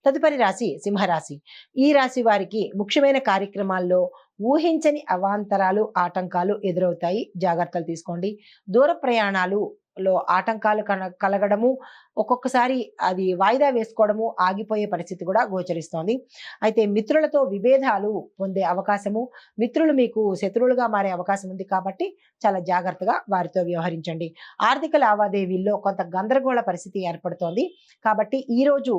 తదుపరి రాశి సింహరాశి. ఈ రాశి వారికి ముఖ్యమైన కార్యక్రమాల్లో ఊహించని అవాంతరాలు, ఆటంకాలు ఎదురవుతాయి. జాగ్రత్తలు తీసుకోండి. దూర ప్రయాణాలు లో ఆటంకాలు కలగడము, ఒక్కొక్కసారి అది వాయిదా వేసుకోవడము, ఆగిపోయే పరిస్థితి కూడా గోచరిస్తోంది. అయితే మిత్రులతో విభేదాలు పొందే అవకాశము, మిత్రులు మీకు శత్రువులుగా మారే అవకాశం ఉంది కాబట్టి చాలా జాగ్రత్తగా వారితో వ్యవహరించండి. ఆర్థిక లావాదేవీల్లో కొంత గందరగోళ పరిస్థితి ఏర్పడుతోంది కాబట్టి ఈరోజు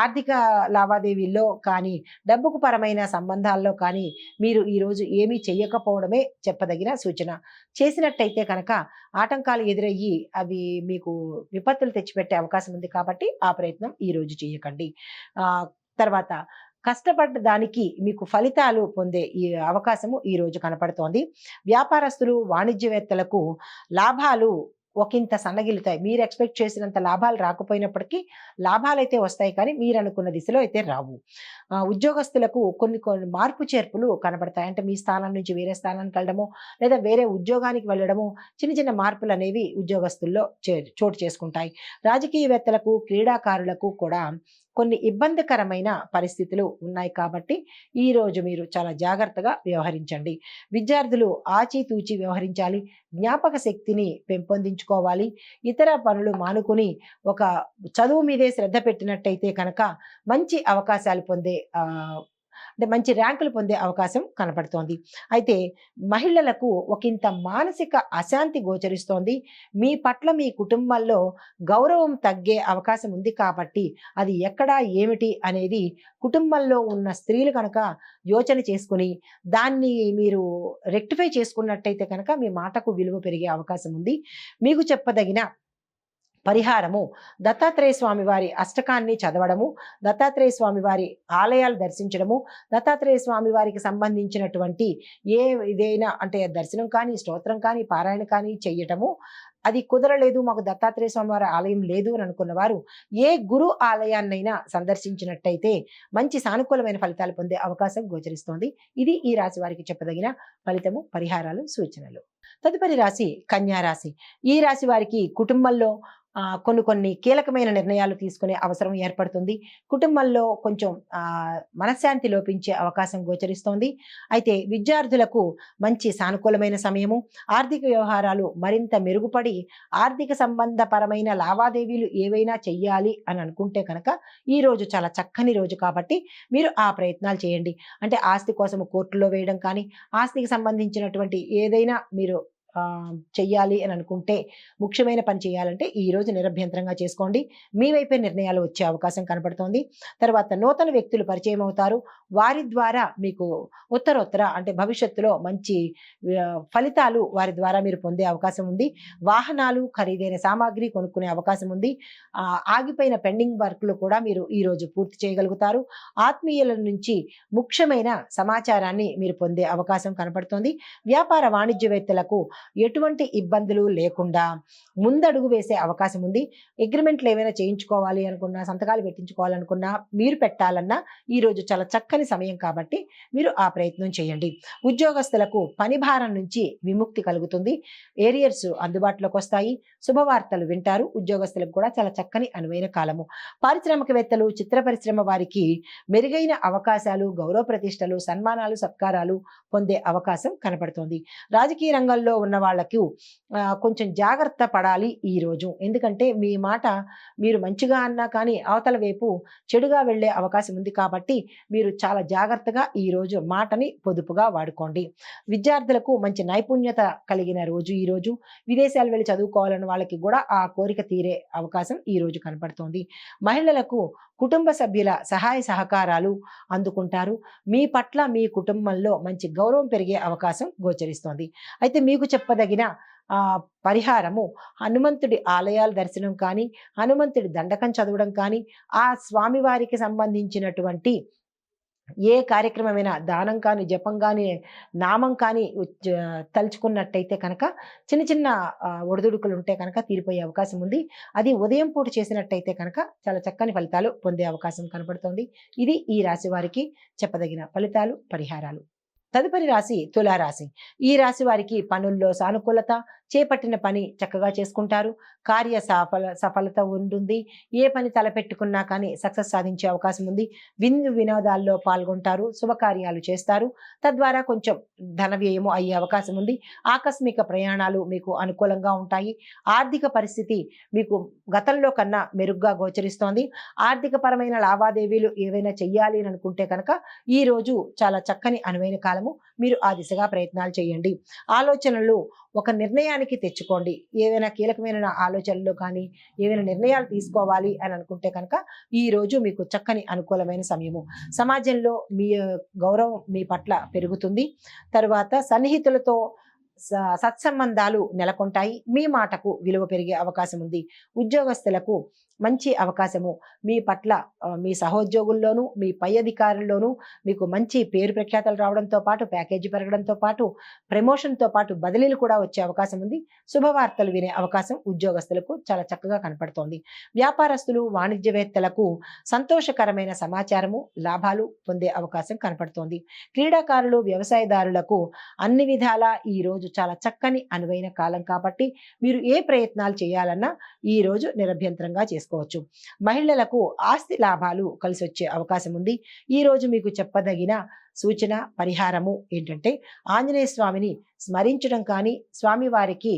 ఆర్థిక లావాదేవీల్లో కానీ, డబ్బుకు పరమైన సంబంధాల్లో కానీ మీరు ఈరోజు ఏమీ చెయ్యకపోవడమే చెప్పదగిన సూచన. చేసినట్టయితే కనుక ఆటంకాలు ఎదురయ్యి అవి మీకు విపత్తులు తెచ్చిపెట్టే అవకాశం ఉంది కాబట్టి ఆ ప్రయత్నం ఈ రోజు చేయకండి. తర్వాత కష్టపడ్డ దానికి మీకు ఫలితాలు పొందే ఈ అవకాశము ఈ రోజు కనపడుతోంది. వ్యాపారస్తులు, వాణిజ్యవేత్తలకు లాభాలు ఒకంత సన్నగిలుతాయి. మీరు ఎక్స్పెక్ట్ చేసినంత లాభాలు రాకపోయినప్పటికీ లాభాలైతే వస్తాయి కానీ మీరు అనుకున్న దిశలో అయితే రావు. ఉద్యోగస్తులకు కొన్ని మార్పు చేర్పులు కనబడతాయి. అంటే మీ స్థానం నుంచి వేరే స్థానానికి వెళ్ళడము, లేదా వేరే ఉద్యోగానికి వెళ్ళడము, చిన్న చిన్న మార్పులు అనేవి ఉద్యోగస్తుల్లో చోటు చేసుకుంటాయి. రాజకీయవేత్తలకు, క్రీడాకారులకు కూడా కొన్ని ఇబ్బందికరమైన పరిస్థితులు ఉన్నాయి కాబట్టి ఈరోజు మీరు చాలా జాగ్రత్తగా వ్యవహరించండి. విద్యార్థులు ఆచితూచి వ్యవహరించాలి. జ్ఞాపక శక్తిని పెంపొందించుకోవాలి. ఇతర పనులు మానుకుని ఒక చదువు మీదే శ్రద్ధ పెట్టినట్టయితే కనుక మంచి అవకాశాలు పొందే అంటే మంచి ర్యాంకులు పొందే అవకాశం కనపడుతోంది. అయితే మహిళలకు ఒకంత మానసిక అశాంతి గోచరిస్తోంది. మీ పట్ల మీ కుటుంబంలో గౌరవం తగ్గే అవకాశం ఉంది కాబట్టి అది ఎక్కడా ఏమిటి అనేది కుటుంబంలో ఉన్న స్త్రీలు కనుక యోచన చేసుకుని దాన్ని మీరు రెక్టిఫై చేసుకున్నట్టయితే కనుక మీ మాటకు విలువ పెరిగే అవకాశం ఉంది. మీకు చెప్పదగిన పరిహారము దత్తాత్రేయ స్వామి వారి అష్టకాన్ని చదవడము, దత్తాత్రేయ స్వామి వారి ఆలయాలు దర్శించడము, దత్తాత్రేయ స్వామి వారికి సంబంధించినటువంటి ఇదైనా అంటే దర్శనం కానీ, స్తోత్రం కానీ, పారాయణ కానీ చెయ్యటము. అది కుదరలేదు, మాకు దత్తాత్రేయ స్వామి వారి ఆలయం లేదు అని అనుకున్న వారు ఏ గురు ఆలయాన్నైనా సందర్శించినట్టయితే మంచి సానుకూలమైన ఫలితాలు పొందే అవకాశం గోచరిస్తోంది. ఇది ఈ రాశి వారికి చెప్పదగిన ఫలితము, పరిహారాలు, సూచనలు. తదుపరి రాశి కన్యా రాశి. ఈ రాశి వారికి కుటుంబంలో కొన్ని కీలకమైన నిర్ణయాలు తీసుకునే అవసరం ఏర్పడుతుంది. కుటుంబంలో కొంచెం మనశ్శాంతి లోపించే అవకాశం గోచరిస్తోంది. అయితే విద్యార్థులకు మంచి సానుకూలమైన సమయము. ఆర్థిక వ్యవహారాలు మరింత మెరుగుపడి ఆర్థిక సంబంధపరమైన లావాదేవీలు ఏవైనా చెయ్యాలి అని అనుకుంటే కనుక ఈ రోజు చాలా చక్కని రోజు కాబట్టి మీరు ఆ ప్రయత్నాలు చేయండి. అంటే ఆస్తి కోసం కోర్టులో వేయడం కానీ, ఆస్తికి సంబంధించినటువంటి ఏదైనా మీరు చెయ్యాలి అని అనుకుంటే, ముఖ్యమైన పని చేయాలంటే ఈ రోజు నిరభ్యంతరంగా చేసుకోండి. మీ వైపే నిర్ణయాలు వచ్చే అవకాశం కనపడుతోంది. తర్వాత నూతన వ్యక్తులు పరిచయం అవుతారు. వారి ద్వారా మీకు ఉత్తరోత్తర అంటే భవిష్యత్తులో మంచి ఫలితాలు వారి ద్వారా మీరు పొందే అవకాశం ఉంది. వాహనాలు, ఖరీదైన సామాగ్రి కొనుక్కునే అవకాశం ఉంది. ఆగిపోయిన పెండింగ్ వర్క్లు కూడా మీరు ఈ రోజు పూర్తి చేయగలుగుతారు. ఆత్మీయుల నుంచి ముఖ్యమైన సమాచారాన్ని మీరు పొందే అవకాశం కనపడుతోంది. వ్యాపార వాణిజ్యవేత్తలకు ఎటువంటి ఇబ్బందులు లేకుండా ముందడుగు వేసే అవకాశం ఉంది. అగ్రిమెంట్లు ఏమైనా చేయించుకోవాలి అనుకున్నా, సంతకాలు పెట్టించుకోవాలనుకున్నా, మీరు పెట్టాలన్నా ఈ రోజు చాలా చక్కని సమయం కాబట్టి మీరు ఆ ప్రయత్నం చేయండి. ఉద్యోగస్తులకు పని భారం నుంచి విముక్తి కలుగుతుంది. ఏరియర్స్ అందుబాటులోకి వస్తాయి. శుభవార్తలు వింటారు. ఉద్యోగస్తులకు కూడా చాలా చక్కని అనువైన కాలము. పారిశ్రామికవేత్తలు, చిత్ర పరిశ్రమ వారికి మెరుగైన అవకాశాలు, గౌరవ ప్రతిష్టలు, సన్మానాలు, సత్కారాలు పొందే అవకాశం కనపడుతోంది. రాజకీయ రంగంలో ఉన్న వాళ్ళకు కొంచెం జాగ్రత్త పడాలి ఈ రోజు. ఎందుకంటే మీ మాట మీరు మంచిగా అన్నా కానీ అవతల వైపు చెడుగా వెళ్ళే అవకాశం ఉంది కాబట్టి మీరు చాలా జాగ్రత్తగా ఈ రోజు మాటని పొదుపుగా వాడుకోండి. విద్యార్థులకు మంచి నైపుణ్యత కలిగిన రోజు ఈ రోజు. విదేశాలు వెళ్ళి చదువుకోవాలని వాళ్ళకి కూడా ఆ కోరిక తీరే అవకాశం ఈ రోజు కనపడుతోంది. మహిళలకు కుటుంబ సభ్యుల సహాయ సహకారాలు అందుకుంటారు. మీ పట్ల మీ కుటుంబంలో మంచి గౌరవం పెరిగే అవకాశం గోచరిస్తోంది. అయితే మీకు చెప్పదగిన పరిహారము హనుమంతుడి ఆలయాల దర్శనం కానీ, హనుమంతుడి దండకం చదవడం కానీ, ఆ స్వామివారికి సంబంధించినటువంటి ఏ కార్యక్రమమైనా దానం కానీ, జపం కానీ, నామం కానీ తలుచుకున్నట్టయితే కనుక చిన్న చిన్న ఒడిదుడుకులు ఉంటే కనుక తీరిపోయే అవకాశం ఉంది. అది ఉదయం పూట చేసినట్టయితే కనుక చాలా చక్కని ఫలితాలు పొందే అవకాశం కనపడుతోంది. ఇది ఈ రాశి వారికి చెప్పదగిన ఫలితాలు, పరిహారాలు. తదుపరి రాశి తులారాశి. ఈ రాశి వారికి పనుల్లో సానుకూలత, చేపట్టిన పని చక్కగా చేసుకుంటారు. కార్య సఫలత ఉంటుంది. ఏ పని తలపెట్టుకున్నా కానీ సక్సెస్ సాధించే అవకాశం ఉంది. విందు వినోదాల్లో పాల్గొంటారు. శుభకార్యాలు చేస్తారు. తద్వారా కొంచెం ధన వ్యయము అయ్యే అవకాశం ఉంది. ఆకస్మిక ప్రయాణాలు మీకు అనుకూలంగా ఉంటాయి. ఆర్థిక పరిస్థితి మీకు గతంలో కన్నా మెరుగ్గా గోచరిస్తోంది. ఆర్థిక పరమైన లావాదేవీలు ఏవైనా చెయ్యాలి అని అనుకుంటే కనుక ఈ రోజు చాలా చక్కని అనువైన కాలము. మీరు ఆ దిశగా ప్రయత్నాలు చేయండి. ఆలోచనలు ఒక నిర్ణయానికి తెచ్చుకోండి. ఏవైనా కీలకమైన ఆలోచనలు కానీ ఏవైనా నిర్ణయాలు తీసుకోవాలి అని అనుకుంటే కనుక ఈ రోజు మీకు చక్కని అనుకూలమైన సమయము. సమాజంలో మీ గౌరవం మీ పట్ల పెరుగుతుంది. తరువాత సన్నిహితులతో సత్సంబంధాలు నెలకొంటాయి. మీ మాటకు విలువ పెరిగే అవకాశం ఉంది. ఉద్యోగస్తులకు మంచి అవకాశము. మీ పట్ల మీ సహోద్యోగుల్లోనూ మీ పై అధికారుల్లోనూ మీకు మంచి పేరు ప్రఖ్యాతలు రావడంతో పాటు ప్యాకేజీ పెరగడంతో పాటు ప్రమోషన్తో పాటు బదిలీలు కూడా వచ్చే అవకాశం ఉంది. శుభవార్తలు వినే అవకాశం ఉద్యోగస్తులకు చాలా చక్కగా కనపడుతోంది. వ్యాపారస్తులు వాణిజ్యవేత్తలకు సంతోషకరమైన సమాచారము లాభాలు పొందే అవకాశం కనపడుతోంది. క్రీడాకారులు వ్యవసాయదారులకు అన్ని విధాలా ఈ రోజు చాలా చక్కని అనువైన కాలం కాబట్టి మీరు ఏ ప్రయత్నాలు చేయాలన్నా ఈ రోజు నిరభ్యంతరంగా చేసుకోవచ్చు. మహిళలకు ఆస్తి లాభాలు కలిసి వచ్చే అవకాశం ఉంది. ఈ రోజు మీకు చెప్పదగిన సూచన పరిహారము ఏంటంటే ఆంజనేయ స్వామిని స్మరించడం కానీ స్వామివారికి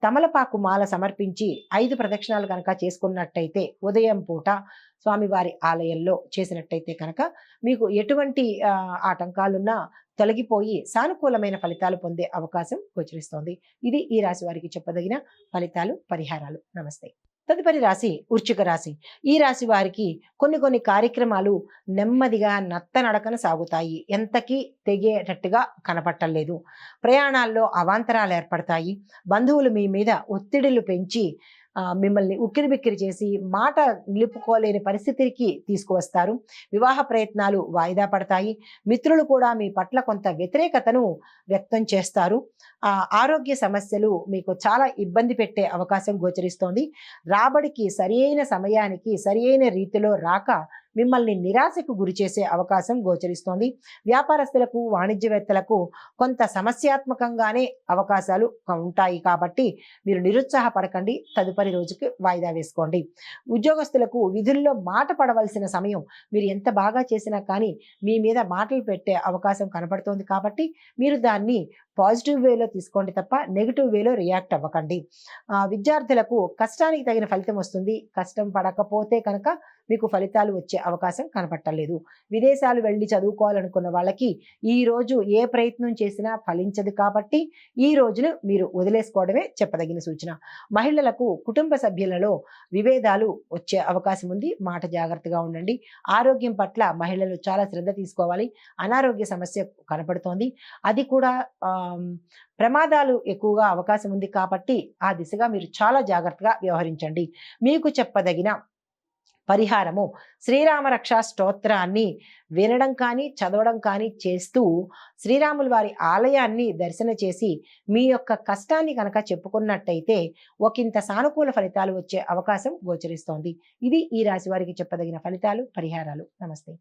తమలపాకు మాల సమర్పించి 5 ప్రదక్షిణాలు కనుక చేసుకున్నట్టయితే ఉదయం పూట స్వామివారి ఆలయంలో చేసినట్టయితే కనుక మీకు ఎటువంటి ఆటంకాలున్నా తొలగిపోయి సానుకూలమైన ఫలితాలు పొందే అవకాశం గోచరిస్తోంది. ఇది ఈ రాశి వారికి చెప్పదగిన ఫలితాలు పరిహారాలు. నమస్తే. తదుపరి రాశి వృశ్చిక రాశి. ఈ రాశి వారికి కొన్ని కార్యక్రమాలు నెమ్మదిగా నత్తనడకన సాగుతాయి. ఎంతకీ తెగేటట్టుగా కనపట్టలేదు. ప్రయాణాల్లో అవాంతరాలు ఏర్పడతాయి. బంధువులు మీ మీద ఒత్తిడిలు పెంచి మిమ్మల్ని ఉక్కిరిబిక్కిరి చేసి మాట నిలుపుకోలేని పరిస్థితికి తీసుకువస్తారు. వివాహ ప్రయత్నాలు వాయిదా పడతాయి. మిత్రులు కూడా మీ పట్ల కొంత వ్యతిరేకతను వ్యక్తం చేస్తారు. ఆరోగ్య సమస్యలు మీకు చాలా ఇబ్బంది పెట్టే అవకాశం గోచరిస్తోంది. రాబడికి సరియైన సమయానికి సరియైన రీతిలో రాక మిమ్మల్ని నిరాశకు గురి చేసే అవకాశం గోచరిస్తోంది. వ్యాపారస్తులకు వాణిజ్యవేత్తలకు కొంత సమస్యాత్మకంగానే అవకాశాలు ఉంటాయి కాబట్టి మీరు నిరుత్సాహపడకండి. తదుపరి రోజుకి వాయిదా వేసుకోండి. ఉద్యోగస్తులకు విధుల్లో మాట పడవలసిన సమయం మీరు ఎంత బాగా చేసినా కానీ మీ మీద మాటలు పెట్టే అవకాశం కనపడుతోంది కాబట్టి మీరు దాన్ని పాజిటివ్ వేలో తీసుకోండి తప్ప నెగిటివ్ వేలో రియాక్ట్ అవ్వకండి. విద్యార్థులకు కష్టానికి తగిన ఫలితం వస్తుంది. కష్టం పడకపోతే కనుక మీకు ఫలితాలు వచ్చే అవకాశం కనపట్టలేదు. విదేశాలు వెళ్ళి చదువుకోవాలనుకున్న వాళ్ళకి ఈ రోజు ఏ ప్రయత్నం చేసినా ఫలించదు కాబట్టి ఈ రోజును మీరు వదిలేసుకోవడమే చెప్పదగిన సూచన. మహిళలకు కుటుంబ సభ్యులలో విభేదాలు వచ్చే అవకాశం ఉంది. మాట జాగ్రత్తగా ఉండండి. ఆరోగ్యం పట్ల మహిళలు చాలా శ్రద్ధ తీసుకోవాలి. అనారోగ్య సమస్య కనపడుతోంది. అది కూడా ప్రమాదాలు ఎక్కువగా అవకాశం ఉంది కాబట్టి ఆ దిశగా మీరు చాలా జాగ్రత్తగా వ్యవహరించండి. మీకు చెప్పదగిన పరిహారము శ్రీరామ రక్షా స్తోత్రాన్ని వినడం కానీ చదవడం కానీ చేస్తూ శ్రీరాముల వారి ఆలయాన్ని దర్శన చేసి మీ యొక్క కష్టాన్ని కనుక చెప్పుకున్నట్టయితే ఒకంత సానుకూల ఫలితాలు వచ్చే అవకాశం గోచరిస్తోంది. ఇది ఈ రాశి వారికి చెప్పదగిన ఫలితాలు పరిహారాలు. నమస్తే.